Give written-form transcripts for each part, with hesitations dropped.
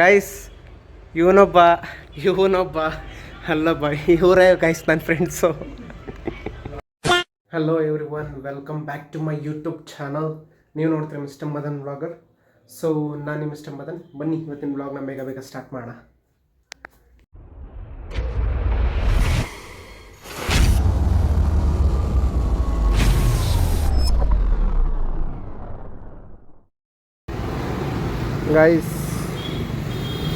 Guys ಇವನೊಬ್ಬ ಅಲ್ಲೊಬ್ಬ ಇವರೇ ಗೈಸ್ ನನ್ನ friends. Hello everyone, welcome back to my YouTube channel. ನೀವು ನೋಡ್ತೀರಿ ಮಿಸ್ಟರ್ ಮದನ್ ವ್ಲಾಗರ್. ಸೊ ನಾನು ಮಿಸ್ಟರ್ ಮದನ್. ಬನ್ನಿ ಇವತ್ತಿನ ವ್ಲಾಗ್ನ ಬೇಗ ಸ್ಟಾರ್ಟ್ ಮಾಡೋಣ. ಗೈಸ್,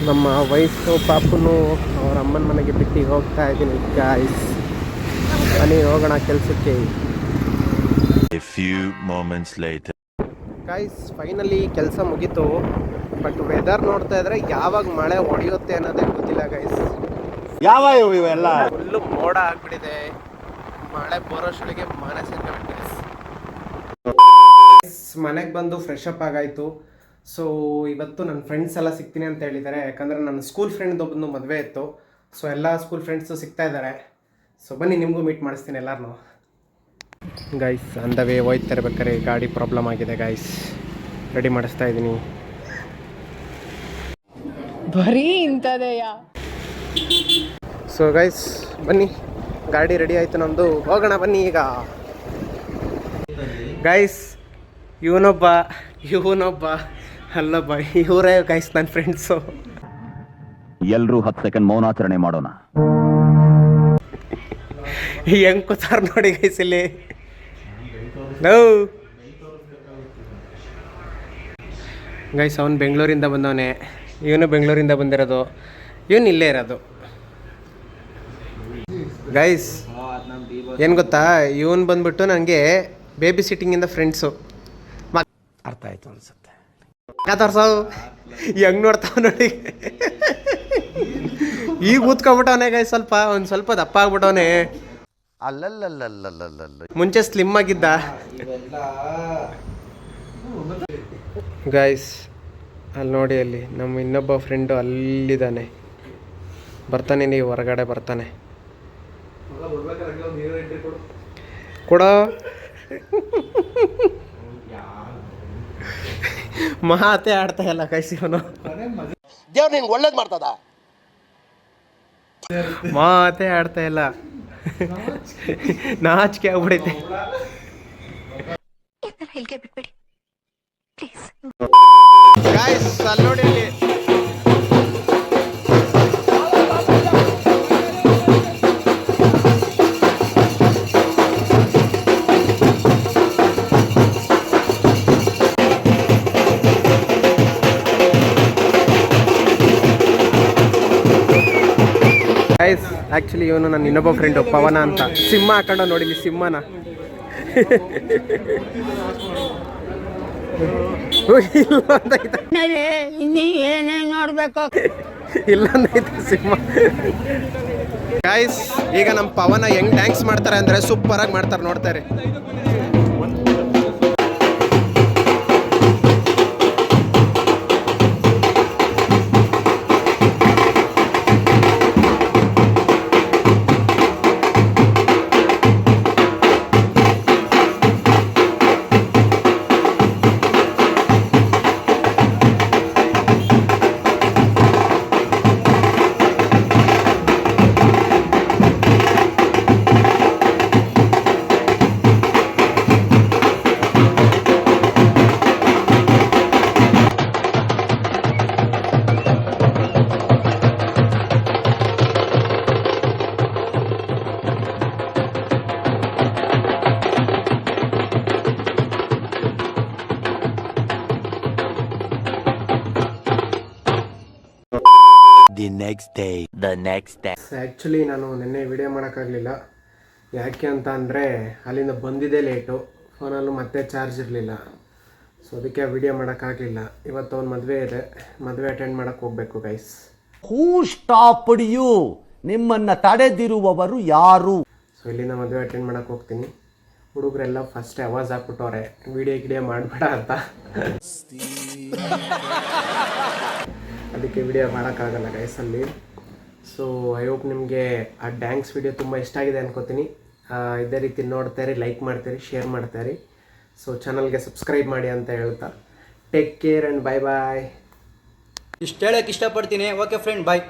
ನಮ್ಮ ವಯಸ್ಸು ಪಾಪನು ಅವ್ರ ಅಮ್ಮನ ಮನೆಗೆ ಬಿಟ್ಟು ಹೋಗ್ತಾ ಇದ್ದೀನಿ ಗಾಯ್ಸ್. ಬನ್ನಿ ಹೋಗೋಣ ಕೆಲಸಕ್ಕೆ. ಗೈಸ್ ಫೈನಲಿ ಕೆಲಸ ಮುಗೀತು. ಬಟ್ ವೆದರ್ ನೋಡ್ತಾ ಇದ್ರೆ ಯಾವಾಗ ಮಳೆ ಹೊಡೆಯುತ್ತೆ ಅನ್ನೋದೇ ಗೊತ್ತಿಲ್ಲ ಗೈಸ್. ಇವೆಲ್ಲ ಫುಲ್ಲು ಮೋಡ ಆಗ್ಬಿಟ್ಟಿದೆ. ಮಳೆ ಬರೋಷ್ಟೊಳಗೆ ಮನೆ ಸೇರ್ಕೊಂಡ್ಬಿಟ್ಟು ಮನೆಗೆ ಬಂದು ಫ್ರೆಶ್ ಅಪ್ ಆಗಾಯಿತು. ಸೊ ಇವತ್ತು ನನ್ನ ಫ್ರೆಂಡ್ಸ್ ಎಲ್ಲ ಸಿಗ್ತೀನಿ ಅಂತ ಹೇಳಿದ್ದಾರೆ. ಯಾಕಂದರೆ ನನ್ನ ಸ್ಕೂಲ್ ಫ್ರೆಂಡ್ ಒಬ್ಬನು ಮದುವೆ ಇತ್ತು. ಸೊ ಎಲ್ಲ ಸ್ಕೂಲ್ ಫ್ರೆಂಡ್ಸು ಸಿಗ್ತಾ ಇದ್ದಾರೆ. ಸೊ ಬನ್ನಿ ನಿಮಗೂ ಮೀಟ್ ಮಾಡಿಸ್ತೀನಿ ಎಲ್ಲರನ್ನೂ. ಗೈಸ್ ಅಂದವೇ ಹೋಯ್ತಾ ಇರ್ಬೇಕಾರೆ ಗಾಡಿ ಪ್ರಾಬ್ಲಮ್ ಆಗಿದೆ ಗೈಸ್. ರೆಡಿ ಮಾಡಿಸ್ತಾ ಇದ್ದೀನಿ. ಬರೀ ಇಂಥದೆಯಾ. ಸೊ ಗೈಸ್ ಬನ್ನಿ, ಗಾಡಿ ರೆಡಿ ಆಯಿತು ನಮ್ಮದು, ಹೋಗೋಣ ಬನ್ನಿ ಈಗ. ಗೈಸ್ ಇವನೊಬ್ಬ ಅಲ್ಲೊಬ್ಬ ಇವರೇ ಗೈಸ್ ನನ್ನ ಫ್ರೆಂಡ್ಸು. ಎಲ್ಲರೂ 10 ಸೆಕೆಂಡ್ ಮೌನಾಚರಣೆ ಮಾಡೋಣ. ಹೆಂಗ್ ಕೂತಾರ ನೋಡಿ ಗೈಸ್ ಇಲ್ಲಿ. ಗೈಸ್ ಅವನು ಬೆಂಗಳೂರಿಂದ ಬಂದವನೇ, ಇವನು ಬೆಂಗಳೂರಿಂದ ಬಂದಿರೋದು, ಇವನು ಇಲ್ಲೇ ಇರೋದು. ಗೈಸ್ ಏನು ಗೊತ್ತಾ, ಇವನು ಬಂದ್ಬಿಟ್ಟು ನನಗೆ ಬೇಬಿ ಸಿಟ್ಟಿಂಗಿಂದ ಫ್ರೆಂಡ್ಸು. ಅರ್ಥ ಆಯ್ತು ಅನ್ಸುತ್ತೆ. ತೋರ್ಸವು ಹೆಂಗ್ ನೋಡ್ತಾವ ನೋಡಿ. ಈಗ ಕೂತ್ಕೊಬಿಟ್ಟವನೇ ಗೈಸ್, ಒಂದು ಸ್ವಲ್ಪ ದಪ್ಪ ಆಗ್ಬಿಟ್ಟವನೇ. ಮುಂಚೆ ಸ್ಲಿಮ್ ಆಗಿದ್ದ ಗೈಸ್. ಅಲ್ಲಿ ನೋಡಿ, ಅಲ್ಲಿ ನಮ್ಮ ಇನ್ನೊಬ್ಬ ಫ್ರೆಂಡು ಅಲ್ಲಿದ್ದಾನೆ, ಬರ್ತಾನೆ. ನೀವು ಹೊರಗಡೆ ಬರ್ತಾನೆ. ಕೊಡೋ ಮಾತೇ ಆಡ್ತಾ ಇಲ್ಲ ಗೈಸ್ ಇವನು. ದೇವ್ರು ನಿನ್ಗೆ ಒಳ್ಳೇದು ಮಾಡ್ತದ. ಮಾತೇ ಆಡ್ತಾ ಇಲ್ಲ, ನಾಚಿಕೆ ಆಗ್ಬಿಡೈತೆ. ಗೈಸ್ ಅಲ್ಲಿ ನೋಡಿ, ಅಲ್ಲಿ ಗೈಸ್ ಆ್ಯಕ್ಚುಲಿ ಇವನು ನನ್ನ ಇನ್ನೊಬ್ಬ ಫ್ರೆಂಡು ಪವನ ಅಂತ. ಸಿಂಹ ಹಾಕೊಂಡ ನೋಡಿ, ಸಿಂಹನ ನೋಡ್ಬೇಕು ಇಲ್ಲಂದೈತೆ ಸಿಂಹ. ಗೈಸ್ ಈಗ ನಮ್ಮ ಪವನ ಹೆಂಗ್ ಡ್ಯಾನ್ಸ್ ಮಾಡ್ತಾರೆ ಅಂದರೆ ಸೂಪರ್ ಆಗಿ ಮಾಡ್ತಾರೆ, ನೋಡ್ತಾರೆ. The next day. ಆ್ಯಕ್ಚುಲಿ ನಾನು ನಿನ್ನೆ ವಿಡಿಯೋ ಮಾಡೋಕ್ಕಾಗಲಿಲ್ಲ. ಯಾಕೆ ಅಂತ ಅಂದರೆ ಅಲ್ಲಿಂದ ಬಂದಿದ್ದೇ ಲೇಟು, ಫೋನಲ್ಲೂ ಮತ್ತೆ ಚಾರ್ಜ್ ಇರಲಿಲ್ಲ. ಸೊ ಅದಕ್ಕೆ ವಿಡಿಯೋ ಮಾಡೋಕ್ಕಾಗಲಿಲ್ಲ. ಇವತ್ತು ಒಂದು ಮದುವೆ ಇದೆ, ಮದುವೆ ಅಟೆಂಡ್ ಮಾಡೋಕ್ಕೆ ಹೋಗಬೇಕು ಗೈಸ್. Who stopped you? ನಿಮ್ಮನ್ನು ತಡೆದಿರುವವರು ಯಾರು? ಸೊ ಇಲ್ಲಿಂದ ಮದುವೆ ಅಟೆಂಡ್ ಮಾಡೋಕ್ಕೆ ಹೋಗ್ತೀನಿ. ಹುಡುಗರೆಲ್ಲ ಫಸ್ಟ್ ಅವಾಜ್ ಹಾಕ್ಬಿಟ್ಟವ್ರೆ, ವಿಡಿಯೋ ಮಾಡಬೇಡ ಅಂತ. ಅದಕ್ಕೆ ವಿಡಿಯೋ ಮಾಡೋಕ್ಕಾಗಲ್ಲ ಗೈಸಲ್ಲಿ. ಸೊ ಐ ಹೋಪ್ ನಿಮಗೆ ಆ ಡ್ಯಾನ್ಸ್ ವಿಡಿಯೋ ತುಂಬ ಇಷ್ಟ ಆಗಿದೆ ಅನ್ಕೋತೀನಿ. ಇದೇ ರೀತಿ ನೋಡ್ತಾಯಿರಿ, ಲೈಕ್ ಮಾಡ್ತೀರಿ, ಶೇರ್ ಮಾಡ್ತಾಯಿರಿ. ಸೊ ಚಾನಲ್ಗೆ ಸಬ್ಸ್ಕ್ರೈಬ್ ಮಾಡಿ ಅಂತ ಹೇಳ್ತಾ ಟೇಕ್ ಕೇರ್ ಆ್ಯಂಡ್ ಬಾಯ್ ಬಾಯ್. ಇಷ್ಟು ಹೇಳಕ್ಕೆ ಇಷ್ಟಪಡ್ತೀನಿ. ಓಕೆ ಫ್ರೆಂಡ್, ಬಾಯ್.